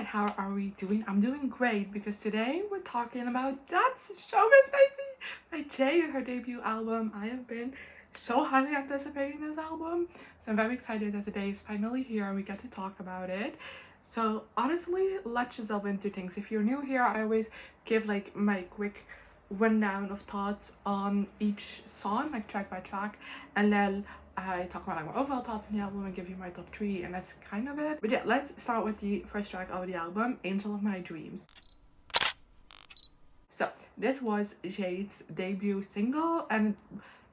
Hi, how are we doing? I'm doing great because today we're talking about That's Showbiz Baby by JADE, her debut album. I have been so highly anticipating this album, so I'm very excited that today is finally here and we get to talk about it. So honestly, let's just delve into things. If you're new here, I always give like my quick rundown of thoughts on each song, like track by track, and then I talk about like my overall thoughts on the album and give you my top 3, and that's kind of it. But yeah, let's start with the first track of the album, Angel of My Dreams. So this was JADE's debut single and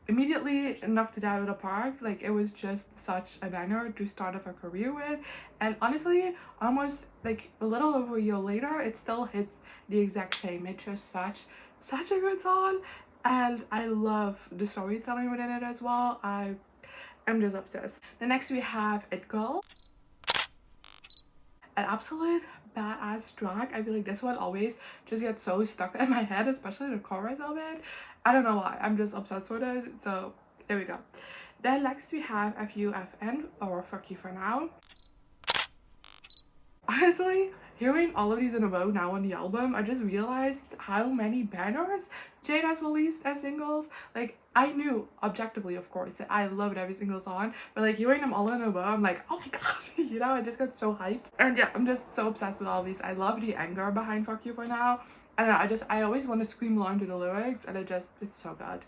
immediately knocked it out of the park. Like, it was just such a banger to start off her career with, and honestly almost like a little over a year later it still hits the exact same. It's just such a good song, and I love the storytelling within it as well. I'm just obsessed. The next we have It Girl, an absolute badass track. I feel like this one always just gets so stuck in my head, especially the chorus of it. I don't know why, I'm just obsessed with it, so there we go. Then next we have FUFN, or Fuck You For Now. Honestly, hearing all of these in a row now on the album, I just realized how many bangers JADE has released as singles. Like, I knew objectively, of course, that I loved every single song, but like hearing them all in a row, I'm like, oh my god, you know, I just got so hyped. And yeah, I'm just so obsessed with all these. I love the anger behind Fuck You For Now. And I always want to scream along to the lyrics, and it's so good.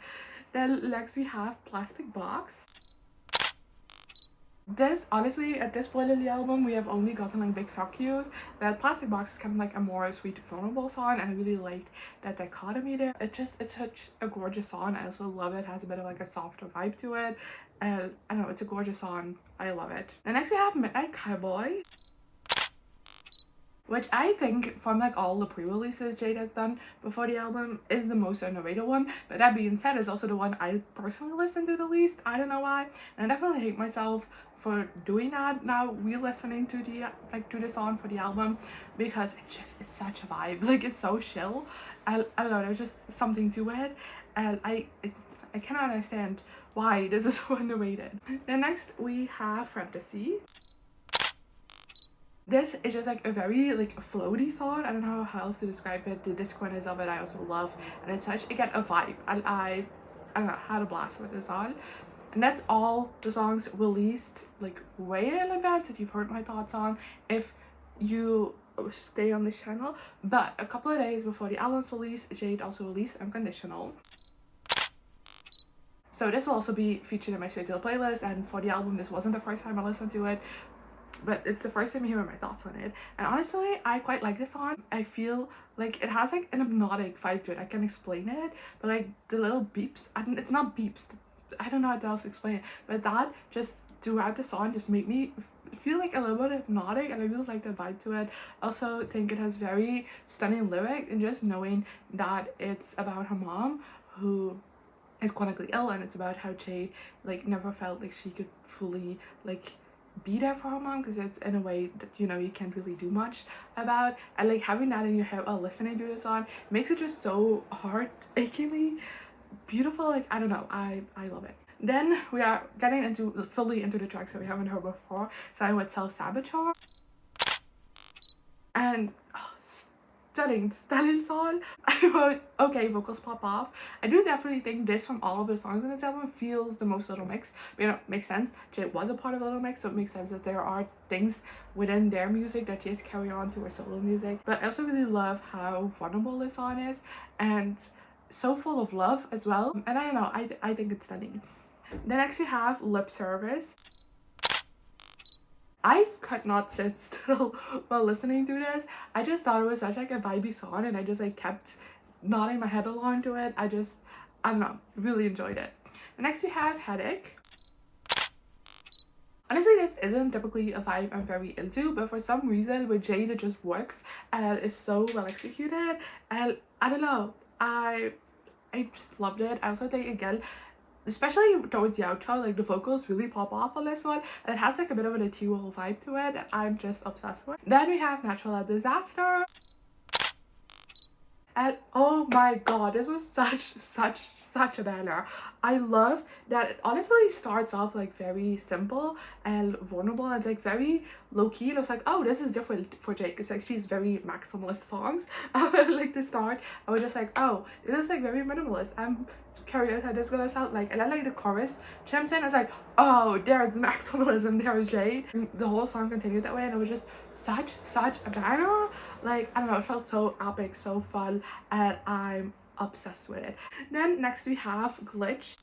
Then next we have Plastic Box. This, honestly, at this point in the album, we have only gotten like big fuck yous. That Plastic Box is kind of like a more sweet, vulnerable song, and I really liked that dichotomy there. It's such a gorgeous song. I also love it. It has a bit of like a softer vibe to it, and I don't know, it's a gorgeous song. I love it. And next we have Midnight Cowboy, which I think from like all the pre-releases JADE has done before the album is the most underrated one. But that being said, it's also the one I personally listen to the least. I don't know why, and I definitely hate myself for doing that now, re-listening to the song for the album, because it's such a vibe. Like, it's so chill. I don't know, there's just something to it, and I cannot understand why this is so underrated. Then next we have Fantasy. This is just like a very like floaty song. I don't know how else to describe it. The discorness of it I also love, and it's such, again, a vibe. And I don't know, had a blast with this song. And that's all the songs released like way in advance that you've heard my thoughts on if you stay on this channel. But a couple of days before the album's release, JADE also released Unconditional. So this will also be featured in my straight to the playlist, and for the album this wasn't the first time I listened to it, but it's the first time hearing my thoughts on it. And honestly, I quite like this song. I feel like it has like an hypnotic vibe to it. I can't explain it, but like the little beeps, and it's not beeps, I don't know how else to explain it, but that just throughout the song just made me feel like a little bit hypnotic, and I really like the vibe to it. Also think it has very stunning lyrics, and just knowing that it's about her mom who is chronically ill, and it's about how JADE like never felt like she could fully like be there for her mom, because it's in a way that, you know, you can't really do much about, and like having that in your head while listening to the song makes it just so heart-achingly beautiful. Like, I don't know, I love it. Then we are getting fully into the tracks that we haven't heard before, starting with Saboteur, and stunning song. I wrote, okay, vocals pop off. I do definitely think this, from all of the songs in this album, feels the most Little Mix. But, you know, makes sense. JADE was a part of Little Mix, so it makes sense that there are things within their music that just carry on to her solo music. But I also really love how vulnerable this song is, and so full of love as well. And I don't know, I think it's stunning. Then next we have Lip Service. I could not sit still while listening to this. I just thought it was such like a vibey song, and I just like kept nodding my head along to it. I don't know, really enjoyed it. And next we have Headache. Honestly, this isn't typically a vibe I'm very into, but for some reason with JADE it just works and it's so well executed, and I don't know, I just loved it. I also think, again, especially towards the outro, like the vocals really pop off on this one, and it has like a bit of an ethereal vibe to it that I'm just obsessed with. Then we have Natural Disaster. And oh my god, this was such a banger. I love that it honestly starts off like very simple and vulnerable and like very low-key. It was like, oh, this is different for Jade because like she's very maximalist songs. Like the start, I was just like, oh, this is like very minimalist. I'm curious how this is gonna sound like. And then like the chorus chimes in, I was like, oh, there's maximalism, there's Jade. And the whole song continued that way, and it was just such a banger. Like, I don't know, it felt so epic, so fun, and I'm obsessed with it. Then next we have Glitch.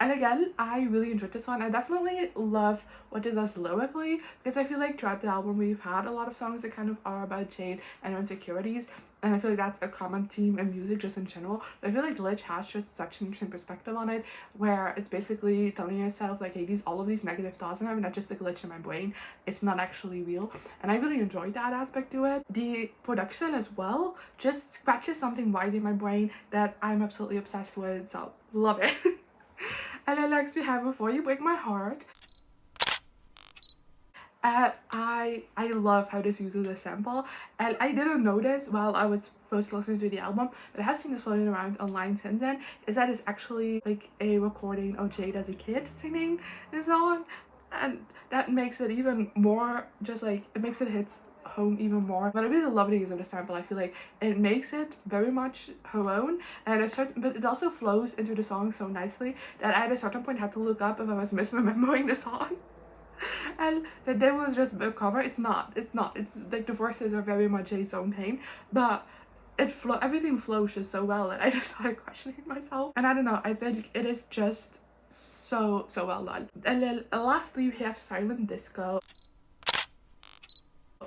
And again, I really enjoyed this one. I definitely love what it does lyrically because I feel like throughout the album we've had a lot of songs that kind of are about Jade and her insecurities, and I feel like that's a common theme in music just in general. But I feel like Glitch has just such an interesting perspective on it, where it's basically telling yourself like, hey, all of these negative thoughts and I'm not just a glitch in my brain, it's not actually real. And I really enjoyed that aspect to it. The production as well just scratches something right in my brain that I'm absolutely obsessed with, so love it. And then next we have Before You Break My Heart. And I love how this uses a sample, and I didn't notice while I was first listening to the album, but I have seen this floating around online since then, is that it's actually like a recording of Jade as a kid singing this song, and that makes it even more just like, it makes it hits home even more. But I really love the use of the sample. I feel like it makes it very much her own, and but it also flows into the song so nicely that I at a certain point had to look up if I was misremembering the song. And that there was just a cover. It's not, it's like the verses are very much Jade's own pain, but everything flows just so well that I just started questioning myself. And I don't know, I think it is just so well done. And then lastly we have Silent Disco.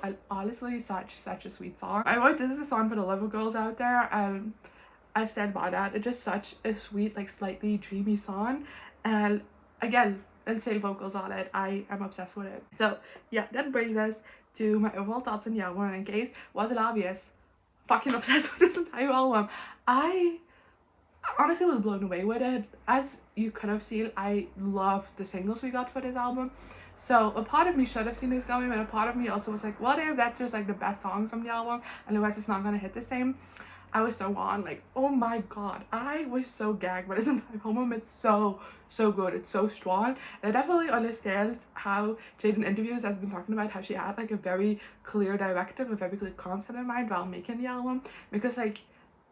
And honestly, such a sweet song. I wrote, this is a song for the lover girls out there, and I stand by that. It's just such a sweet, like slightly dreamy song, and again, insane vocals on it. I am obsessed with it. So yeah, that brings us to my overall thoughts on the album. And in case wasn't obvious, fucking obsessed with this entire album. I honestly was blown away with it. As you could have seen, I loved the singles we got for this album. So a part of me should have seen this coming, but a part of me also was like, what if that's just like the best songs from the album and the rest is not gonna hit the same? I was so on, like, oh my god, I was so gagged by this entire album. It's so good, it's so strong, and I definitely understand how Jade in interviews has been talking about how she had like a very clear directive, a very clear concept in mind while making the album, because like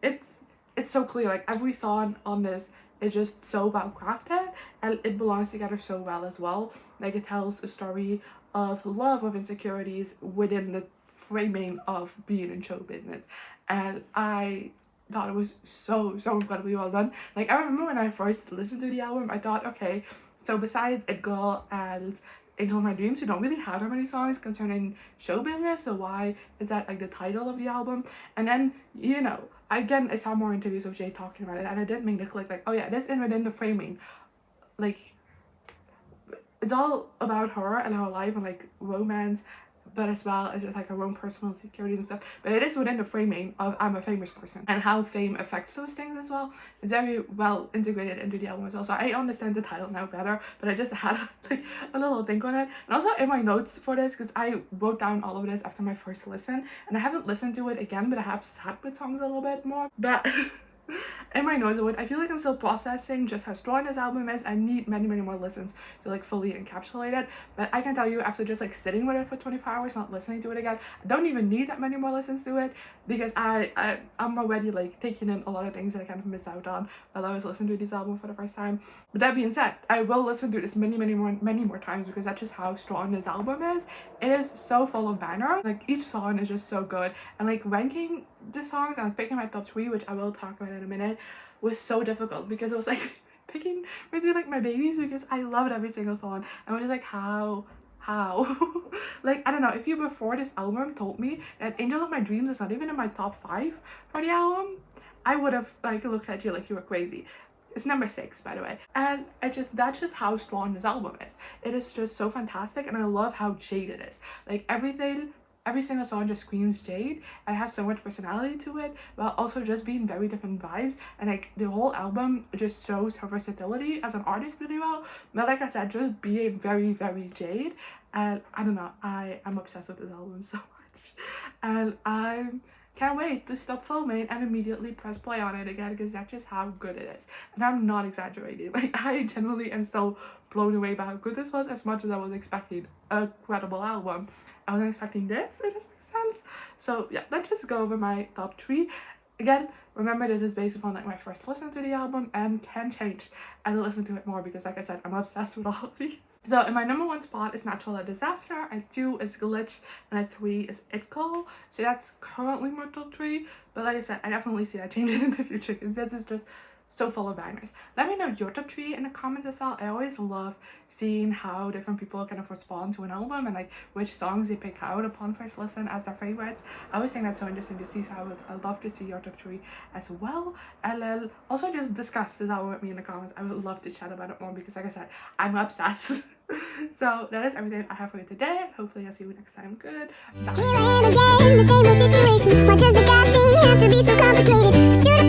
it's so clear, like every song on this is just so well crafted and it belongs together so well as well. Like it tells a story of love, of insecurities within the framing of being in show business, and I thought it was so incredibly well done. Like I remember when I first listened to the album, I thought, okay, so besides It Girl and Angel of My Dreams, we don't really have that many songs concerning show business, so why is that like the title of the album? And then, you know, again, I saw more interviews of Jay talking about it, and I did make the click like, oh yeah, this is within the framing, like it's all about her and her life and like romance, but as well as just like her own personal insecurities and stuff. But it is within the framing of I'm a famous person and how fame affects those things as well. It's very well integrated into the album as well. So I understand the title now better, but I just had like a little think on it. And also in my notes for this, because I wrote down all of this after my first listen, and I haven't listened to it again, but I have sat with songs a little bit more. But in my notes, I feel like I'm still processing just how strong this album is. I need many more listens to like fully encapsulate it, but I can tell you after just like sitting with it for 24 hours, not listening to it again, I don't even need that many more listens to it, because I'm already like taking in a lot of things that I kind of missed out on while I was listening to this album for the first time. But that being said, I will listen to this many more times, because that's just how strong this album is. It is so full of banger. Like each song is just so good, and like ranking the songs and like picking my top 3, which I will talk about in a minute, was so difficult, because it was like picking between like my babies, because I loved every single song. I was just like, how like I don't know, if you before this album told me that Angel of My Dreams is not even in my top 5 for the album, I would have like looked at you like you were crazy. It's number 6, by the way. And that's just how strong this album is. It is just so fantastic, and I love how Jade it is. Like every single song just screams Jade and has so much personality to it, while also just being very different vibes, and like the whole album just shows her versatility as an artist really well. But like I said, just being very Jade, and I don't know, I am obsessed with this album so much, and I'm Can't wait to stop filming and immediately press play on it again because that's just how good it is. And I'm not exaggerating. Like, I genuinely am still blown away by how good this was, as much as I was expecting a credible album. I wasn't expecting this, if this makes sense. So yeah, let's just go over my top 3. Again, remember this is based upon like my first listen to the album and can change as I listen to it more because, like I said, I'm obsessed with all of these. So in my number 1 spot is Natural a Disaster, at 2 is Glitch, and at 3 is It Call. So that's currently my top 3, but like I said, I definitely see that changing in the future because this is just so full of bangers. Let me know your top 3 in the comments as well. I always love seeing how different people kind of respond to an album and like which songs they pick out upon first listen as their favorites. I always think that's so interesting to see, so I'd love to see your top 3 as well. And also just discuss this album with me in the comments. I would love to chat about it more because, like I said, I'm obsessed. So that is everything I have for you today. Hopefully I'll see you next time. Good. Bye. Here I am again, the same old situation. Why does the God thing have to be so complicated? Should